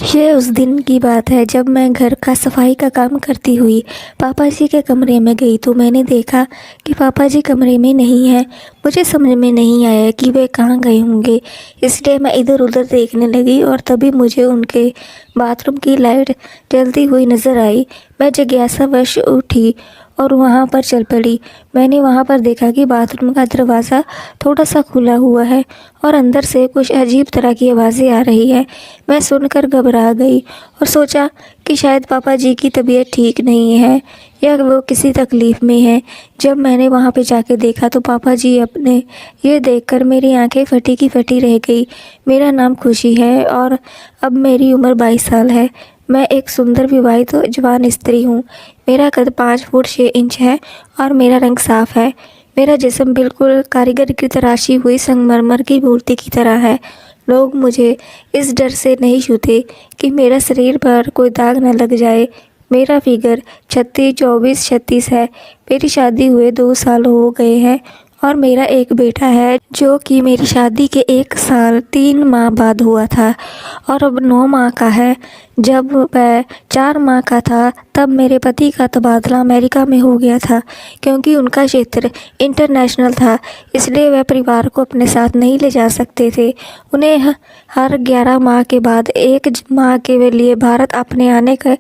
ये उस दिन की बात है जब मैं घर का सफाई का काम करती हुई पापा जी के कमरे में गई तो मैंने देखा कि पापा जी कमरे में नहीं हैं। मुझे समझ में नहीं आया कि वे कहाँ गए होंगे, इसलिए मैं इधर उधर देखने लगी और तभी मुझे उनके बाथरूम की लाइट जलती हुई नज़र आई। मैं जिज्ञासावश उठी और वहाँ पर चल पड़ी। मैंने वहाँ पर देखा कि बाथरूम का दरवाज़ा थोड़ा सा खुला हुआ है और अंदर से कुछ अजीब तरह की आवाज़ें आ रही है। मैं सुनकर घबरा गई और सोचा कि शायद पापा जी की तबीयत ठीक नहीं है या वो किसी तकलीफ़ में है। जब मैंने वहाँ पे जाके देखा तो पापा जी अपने ये देखकर मेरी आंखें फटी की फटी रह गई। मेरा नाम खुशी है और अब मेरी उम्र 22 साल है। मैं एक सुंदर विवाहित जवान स्त्री हूँ। मेरा कद 5 फुट 6 इंच है और मेरा रंग साफ है। मेरा जिस्म बिल्कुल कारीगर की तराशी हुई संगमरमर की मूर्ति की तरह है। लोग मुझे इस डर से नहीं छूते कि मेरा शरीर पर कोई दाग न लग जाए। मेरा फिगर 36 है। मेरी शादी हुए 2 साल हो गए हैं और मेरा एक बेटा है जो कि मेरी शादी के 1 साल 3 माह बाद हुआ था और अब 9 माह का है। जब वह 4 माह का था तब मेरे पति का तबादला अमेरिका में हो गया था। क्योंकि उनका क्षेत्र इंटरनेशनल था इसलिए वह परिवार को अपने साथ नहीं ले जा सकते थे। उन्हें हर 11 माह के बाद 1 माह के लिए भारत अपने आने के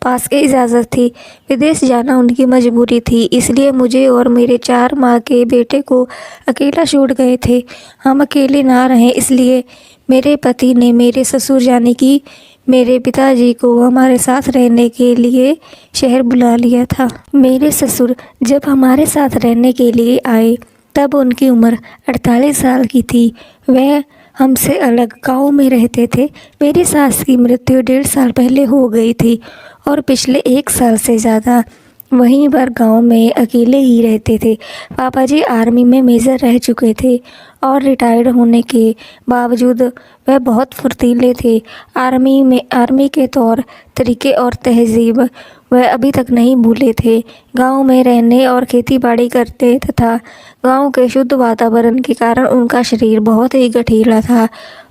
पास की इजाज़त थी। विदेश जाना उनकी मजबूरी थी, इसलिए मुझे और मेरे 4 माह के बेटे को अकेला छोड़ गए थे। हम अकेले ना रहें इसलिए मेरे पति ने मेरे ससुर यानी कि मेरे पिताजी को हमारे साथ रहने के लिए शहर बुला लिया था। मेरे ससुर जब हमारे साथ रहने के लिए आए तब उनकी उम्र 48 साल की थी। वह हमसे अलग गांव में रहते थे। मेरी सास की मृत्यु 1.5 साल पहले हो गई थी और पिछले 1 साल से ज़्यादा वहीं पर गांव में अकेले ही रहते थे। पापा जी आर्मी में मेजर रह चुके थे और रिटायर्ड होने के बावजूद वह बहुत फुर्तीले थे। आर्मी के तौर तरीके और तहजीब वह अभी तक नहीं भूले थे। गांव में रहने और खेती बाड़ी करते तथा गांव के शुद्ध वातावरण के कारण उनका शरीर बहुत ही गठीला था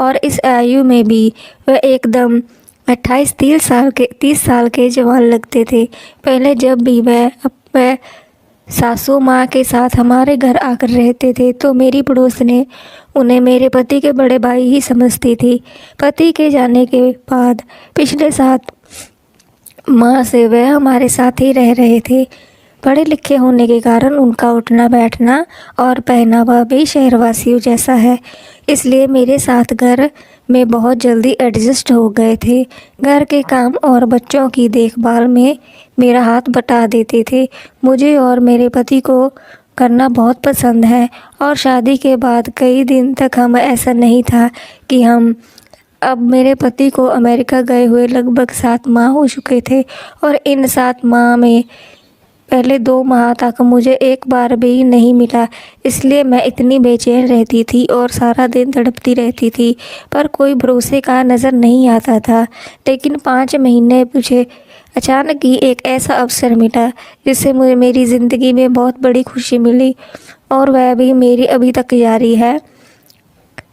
और इस आयु में भी वह एकदम 30 साल के जवान लगते थे। पहले जब भी वह सासू माँ के साथ हमारे घर आकर रहते थे तो मेरी पड़ोस ने उन्हें मेरे पति के बड़े भाई ही समझती थी। पति के जाने के बाद पिछले 7 माह से वह हमारे साथ ही रह रहे थे। पढ़े लिखे होने के कारण उनका उठना बैठना और पहनावा भी शहरवासियों जैसा है, इसलिए मेरे साथ घर में बहुत जल्दी एडजस्ट हो गए थे। घर के काम और बच्चों की देखभाल में मेरा हाथ बटा देते थे। मुझे और मेरे पति को करना बहुत पसंद है और शादी के बाद कई दिन तक हम ऐसा नहीं था कि हम अब मेरे पति को अमेरिका गए हुए लगभग 7 माह हो चुके थे और इन 7 माह में पहले 2 माह तक मुझे एक बार भी नहीं मिला। इसलिए मैं इतनी बेचैन रहती थी और सारा दिन तड़पती रहती थी, पर कोई भरोसे का नज़र नहीं आता था। लेकिन 5 महीने मुझे अचानक ही एक ऐसा अवसर मिला जिससे मुझे मेरी ज़िंदगी में बहुत बड़ी खुशी मिली और वह भी मेरी अभी तक जारी है।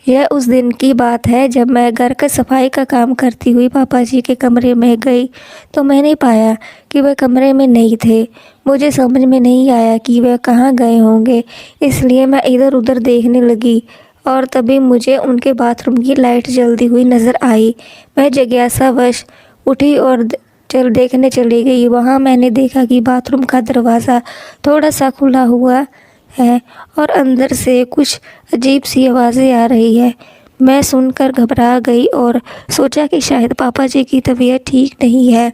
यह उस दिन की बात है जब मैं घर का सफाई का काम करती हुई पापा जी के कमरे में गई तो मैंने पाया कि वह कमरे में नहीं थे। मुझे समझ में नहीं आया कि वह कहाँ गए होंगे, इसलिए मैं इधर उधर देखने लगी और तभी मुझे उनके बाथरूम की लाइट जलती हुई नज़र आई। मैं जिज्ञासावश उठी और देखने चली गई। वहाँ मैंने देखा कि बाथरूम का दरवाज़ा थोड़ा सा खुला हुआ है और अंदर से कुछ अजीब सी आवाज़ें आ रही है। मैं सुनकर घबरा गई और सोचा कि शायद पापा जी की तबीयत ठीक नहीं है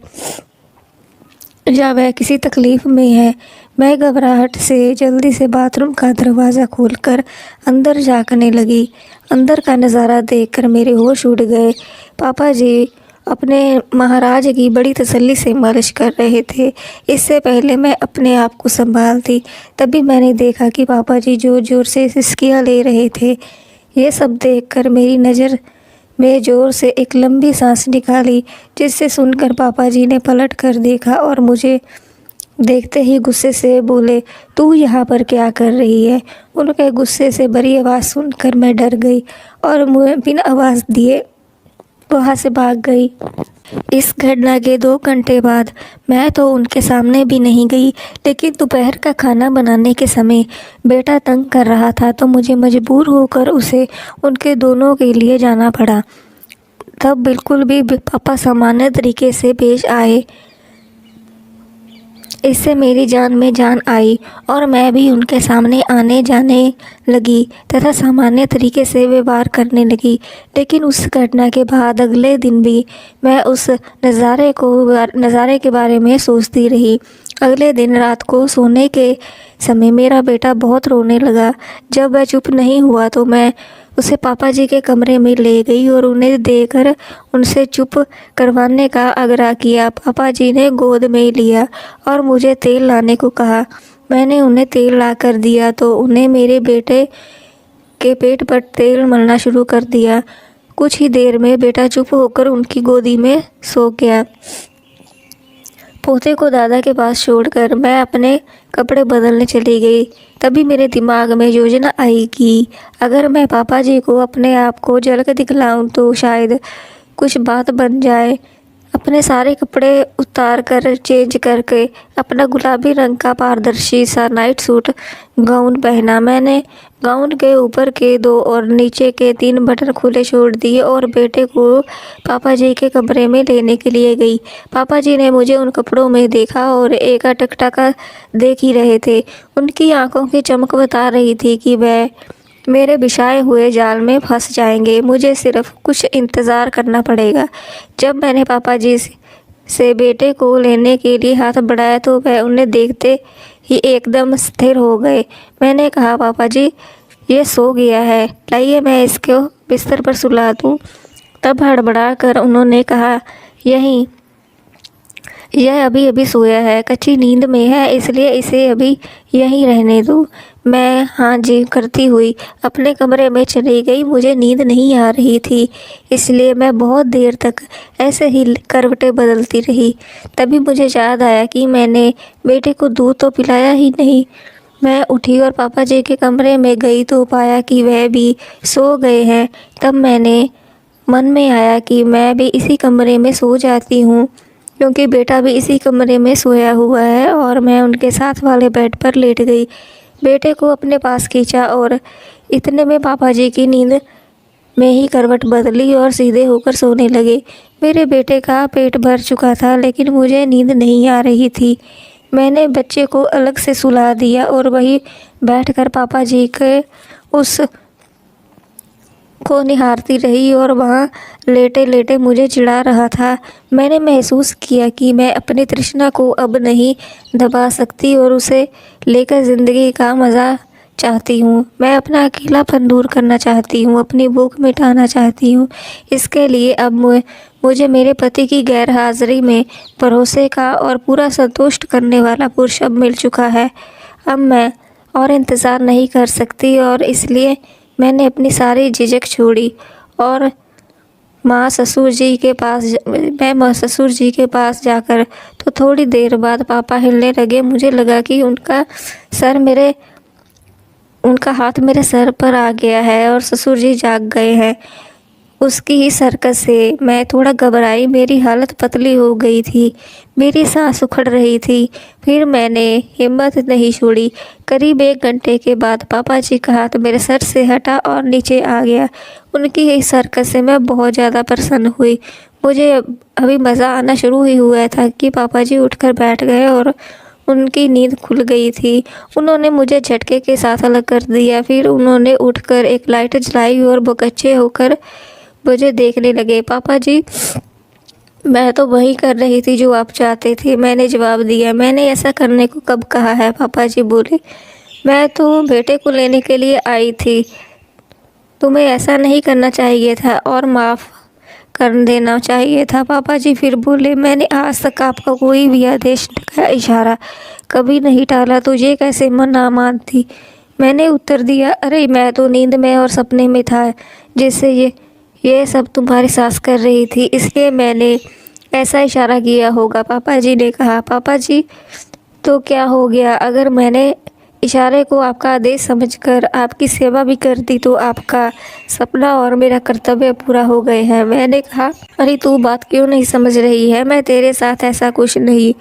या वह किसी तकलीफ़ में है। मैं घबराहट से जल्दी से बाथरूम का दरवाज़ा खोलकर अंदर झाँकने लगी। अंदर का नज़ारा देखकर मेरे होश उड़ गए। पापा जी अपने महाराज की बड़ी तसल्ली से मालिश कर रहे थे। इससे पहले मैं अपने आप को संभालती तभी मैंने देखा कि पापा जी ज़ोर ज़ोर से सिसकियाँ ले रहे थे। ये सब देखकर मेरी नज़र में ज़ोर से एक लंबी सांस निकाली, जिससे सुनकर पापा जी ने पलट कर देखा और मुझे देखते ही गुस्से से बोले, तू यहाँ पर क्या कर रही है? उनके गुस्से से भरी आवाज़ सुनकर मैं डर गई और मुझे बिना आवाज़ दिए वहाँ से भाग गई। इस घटना के 2 घंटे बाद मैं तो उनके सामने भी नहीं गई, लेकिन दोपहर का खाना बनाने के समय बेटा तंग कर रहा था तो मुझे मजबूर होकर उसे उनके दोनों के लिए जाना पड़ा। तब बिल्कुल भी पापा सामान्य तरीके से पेश आए। इससे मेरी जान में जान आई और मैं भी उनके सामने आने जाने लगी तथा सामान्य तरीके से व्यवहार करने लगी। लेकिन उस घटना के बाद अगले दिन भी मैं उस नज़ारे के बारे में सोचती रही। अगले दिन रात को सोने के समय मेरा बेटा बहुत रोने लगा। जब वह चुप नहीं हुआ तो मैं उसे पापा जी के कमरे में ले गई और उन्हें देकर उनसे चुप करवाने का आग्रह किया। पापा जी ने गोद में लिया और मुझे तेल लाने को कहा। मैंने उन्हें तेल ला कर दिया तो उन्हें मेरे बेटे के पेट पर तेल मलना शुरू कर दिया। कुछ ही देर में बेटा चुप होकर उनकी गोदी में सो गया। पोते को दादा के पास छोड़कर मैं अपने कपड़े बदलने चली गई। तभी मेरे दिमाग में योजना आई कि अगर मैं पापा जी को अपने आप को झलक दिखलाऊं तो शायद कुछ बात बन जाए। अपने सारे कपड़े उतार कर चेंज करके अपना गुलाबी रंग का पारदर्शी सा नाइट सूट गाउन पहना। मैंने गाउन के ऊपर के 2 और नीचे के 3 बटन खुले छोड़ दिए और बेटे को पापा जी के कमरे में लेने के लिए गई। पापा जी ने मुझे उन कपड़ों में देखा और एक टकटका देख ही रहे थे। उनकी आंखों की चमक बता रही थी कि वह मेरे बिछाए हुए जाल में फंस जाएंगे। मुझे सिर्फ कुछ इंतज़ार करना पड़ेगा। जब मैंने पापा जी से बेटे को लेने के लिए हाथ बढ़ाया तो वह उन्हें देखते ही एकदम स्थिर हो गए। मैंने कहा, पापा जी ये सो गया है, लाइए मैं इसको बिस्तर पर सुला दूँ। तब हड़बड़ा कर उन्होंने कहा, यह अभी अभी सोया है, कच्ची नींद में है, इसलिए इसे अभी यहीं रहने दो। मैं हाँ जी करती हुई अपने कमरे में चली गई। मुझे नींद नहीं आ रही थी, इसलिए मैं बहुत देर तक ऐसे ही करवटें बदलती रही। तभी मुझे याद आया कि मैंने बेटे को दूध तो पिलाया ही नहीं। मैं उठी और पापा जी के कमरे में गई तो पाया कि वह भी सो गए हैं। तब मैंने मन में आया कि मैं भी इसी कमरे में सो जाती हूँ, क्योंकि बेटा भी इसी कमरे में सोया हुआ है, और मैं उनके साथ वाले बेड पर लेट गई। बेटे को अपने पास खींचा और इतने में पापा जी की नींद में ही करवट बदली और सीधे होकर सोने लगे। मेरे बेटे का पेट भर चुका था, लेकिन मुझे नींद नहीं आ रही थी। मैंने बच्चे को अलग से सुला दिया और वहीं बैठकर पापा जी के उस को निहारती रही और वहाँ लेटे लेटे मुझे चिढ़ा रहा था। मैंने महसूस किया कि मैं अपनी तृष्णा को अब नहीं दबा सकती और उसे लेकर ज़िंदगी का मज़ा चाहती हूँ। मैं अपना अकेलापन दूर करना चाहती हूँ, अपनी भूख मिटाना चाहती हूँ। इसके लिए अब मुझे मेरे पति की गैर हाज़िरी में भरोसे का और पूरा संतुष्ट करने वाला पुरुष अब मिल चुका है। अब मैं और इंतज़ार नहीं कर सकती और इसलिए मैंने अपनी सारी झिझक छोड़ी और माँ ससुर जी के पास जाकर तो थोड़ी देर बाद पापा हिलने लगे। मुझे लगा कि उनका हाथ मेरे सर पर आ गया है और ससुर जी जाग गए हैं। उसकी ही हरकत से मैं थोड़ा घबराई। मेरी हालत पतली हो गई थी, मेरी सांस उखड़ रही थी। फिर मैंने हिम्मत नहीं छोड़ी। करीब 1 घंटे के बाद पापा जी का हाथ मेरे सर से हटा और नीचे आ गया। उनकी इस हरकत से मैं बहुत ज़्यादा प्रसन्न हुई। मुझे अभी मज़ा आना शुरू ही हुआ था कि पापा जी उठकर बैठ गए और उनकी नींद खुल गई थी। उन्होंने मुझे झटके के साथ अलग कर दिया। फिर उन्होंने उठकर एक लाइट जलाई और बकच्चे होकर मुझे देखने लगे। पापा जी, मैं तो वही कर रही थी जो आप चाहते थे, मैंने जवाब दिया। मैंने ऐसा करने को कब कहा है? पापा जी बोले, मैं तो बेटे को लेने के लिए आई थी, तुम्हें ऐसा नहीं करना चाहिए था और माफ़ कर देना चाहिए था। पापा जी फिर बोले, मैंने आज तक आपका कोई भी आदेश का इशारा कभी नहीं टाला, तुझे कैसे ना मानती? मैंने उत्तर दिया, अरे मैं तो नींद में और सपने में था, जिससे ये सब तुम्हारी सास कर रही थी, इसलिए मैंने ऐसा इशारा किया होगा। पापा जी ने कहा, पापा जी तो क्या हो गया? अगर मैंने इशारे को आपका आदेश समझकर आपकी सेवा भी करती तो आपका सपना और मेरा कर्तव्य पूरा हो गए हैं। मैंने कहा, अरे तू बात क्यों नहीं समझ रही है, मैं तेरे साथ ऐसा कुछ नहीं।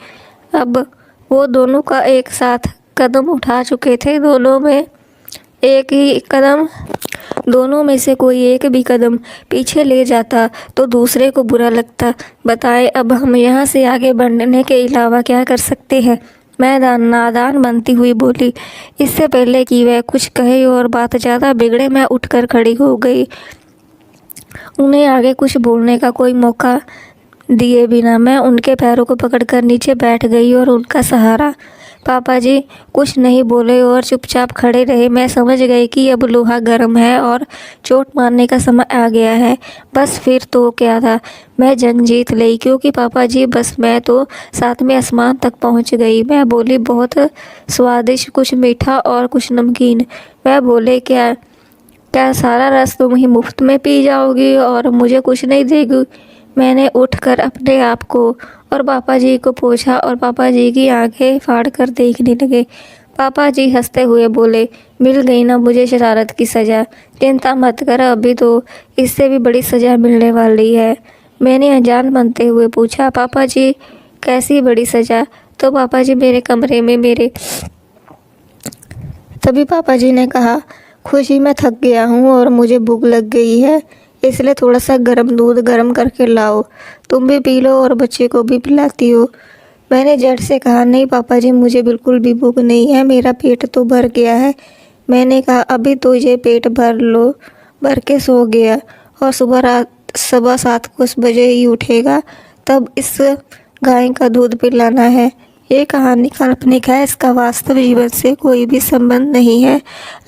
अब वो दोनों का एक साथ कदम उठा चुके थे। दोनों में से कोई एक भी कदम पीछे ले जाता तो दूसरे को बुरा लगता। बताएं, अब हम यहाँ से आगे बढ़ने के अलावा क्या कर सकते हैं? मैं नादान बनती हुई बोली। इससे पहले कि वह कुछ कहे और बात ज़्यादा बिगड़े, मैं उठकर खड़ी हो गई। उन्हें आगे कुछ बोलने का कोई मौका दिए बिना मैं उनके पैरों को पकड़कर नीचे बैठ गई और उनका सहारा। पापा जी कुछ नहीं बोले और चुपचाप खड़े रहे। मैं समझ गई कि अब लोहा गर्म है और चोट मारने का समय आ गया है। बस फिर तो क्या था, मैं जंग जीत ली, क्योंकि पापा जी बस मैं तो 7वें आसमान तक पहुंच गई। मैं बोली, बहुत स्वादिष्ट, कुछ मीठा और कुछ नमकीन। वह बोले, क्या सारा रस तुम ही मुफ्त में पी जाओगी और मुझे कुछ नहीं देगी? मैंने उठकर अपने आप को और पापा जी को पूछा और पापा जी की आंखें फाड़कर देखने लगे। पापा जी हंसते हुए बोले, मिल गई ना मुझे शरारत की सज़ा। चिंता मत कर, अभी तो इससे भी बड़ी सज़ा मिलने वाली है। मैंने अनजान बनते हुए पूछा, पापा जी कैसी बड़ी सज़ा? तो पापा जी मेरे कमरे में तभी पापा जी ने कहा, खुशी मैं थक गया हूँ और मुझे भूख लग गई है, इसलिए थोड़ा सा गर्म दूध गर्म करके लाओ, तुम भी पी लो और बच्चे को भी पिलाती हो। मैंने झट से कहा, नहीं पापा जी मुझे बिल्कुल भी भूख नहीं है, मेरा पेट तो भर गया है। मैंने कहा, अभी तो ये पेट भर के सो गया और सुबह 7:15 बजे ही उठेगा, तब इस गाय का दूध पिलाना है। ये कहानी काल्पनिक है, इसका वास्तव जीवन से कोई भी संबंध नहीं है।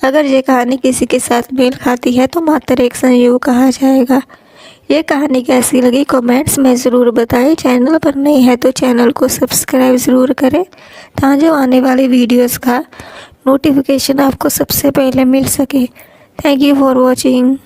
अगर ये कहानी किसी के साथ मेल खाती है तो मात्र एक संयोग कहा जाएगा। ये कहानी कैसी लगी कमेंट्स में ज़रूर बताएं। चैनल पर नए हैं तो चैनल को सब्सक्राइब ज़रूर करें ताकि आने वाली वीडियोस का नोटिफिकेशन आपको सबसे पहले मिल सके। Thank you for watching.